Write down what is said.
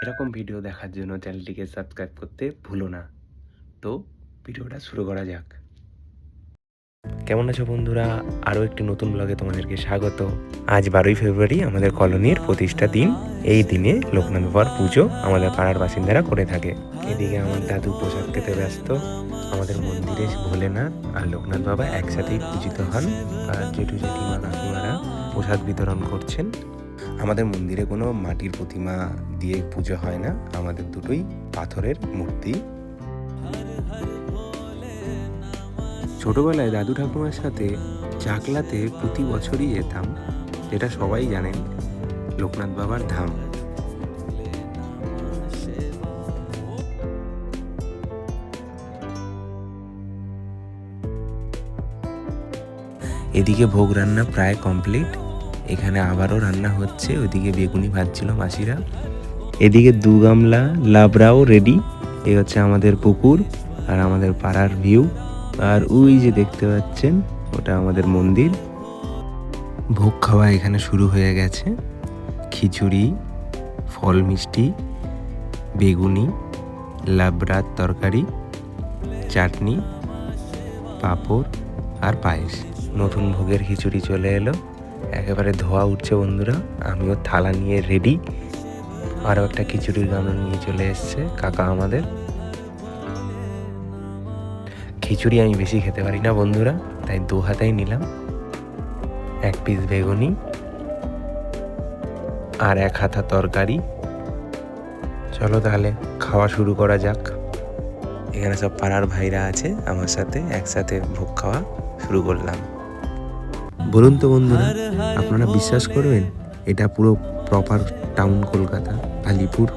এরকম ভিডিও দেখার জন্য চ্যানেলটিকে সাবস্ক্রাইব করতে ভুলো না। তো ভিডিওটা শুরু করা যাক। কেমন আছো বন্ধুরা? আরও একটি নতুন ব্লগে তোমাদেরকে স্বাগত। আজ 12ই ফেব্রুয়ারি আমাদের কলোনির প্রতিষ্ঠা দিন। এই দিনে লোকনাথ বাবার পুজো আমাদের পাড়ার বাসিন্দারা করে থাকে। এদিকে আমার দাদু প্রসাদ খেতে ব্যস্ত। আমাদের মন্দিরে ভোলেনাথ আর লোকনাথ বাবা একসাথেই পূজিত হন। আর জেঠু জেঠিমা কাকিমারা প্রসাদ বিতরণ করছেন। আমাদের মন্দিরে কোনো মাটির প্রতিমা দিয়ে পুজো হয় না, আমাদের দুটোই পাথরের মূর্তি। ছোটবেলায় দাদু ঠাকুমার সাথে চাকলাতে প্রতি বছরই যেতাম, যেটা সবাই জানেন লোকনাথ বাবার ধাম। এদিকে ভোগ রান্না প্রায় কমপ্লিট। এখানে আবারও রান্না হচ্ছে। ওইদিকে বেগুনি ভাজছিল মাসিরা। এদিকে 2 গামলা লাবড়াও রেডি। এই হচ্ছে আমাদের পুকুর আর আমাদের পাড়ার ভিউ। আর ওই যে দেখতে পাচ্ছেন ওটা আমাদের মন্দির। ভোগ খাওয়া এখানে শুরু হয়ে গেছে। খিচুড়ি, ফল মিষ্টি, বেগুনি, লাবড়ার তরকারি, চাটনি, পাঁপড় আর পায়েস। নতুন ভোগের খিচুড়ি চলে এলো, একেবারে ধোয়া উঠছে বন্ধুরা। আমিও থালা নিয়ে রেডি। আরও একটা খিচুড়ির গামলা নিয়ে চলে এসছে কাকা আমাদের। খিচুড়ি আমি বেশি খেতে পারি না বন্ধুরা, তাই 2 হাতাই নিলাম। 1 পিস বেগুনি আর 1 হাতা তরকারি। চলো তাহলে খাওয়া শুরু করা যাক। এখানে সব পাড়ার ভাইরা আছে আমার সাথে, একসাথে ভোগ খাওয়া শুরু করলাম। বলুন তো বন্ধুরা, আপনারা বিশ্বাস করবেন এটা পুরো প্রপার টাউন কলকাতা, আলিপুর।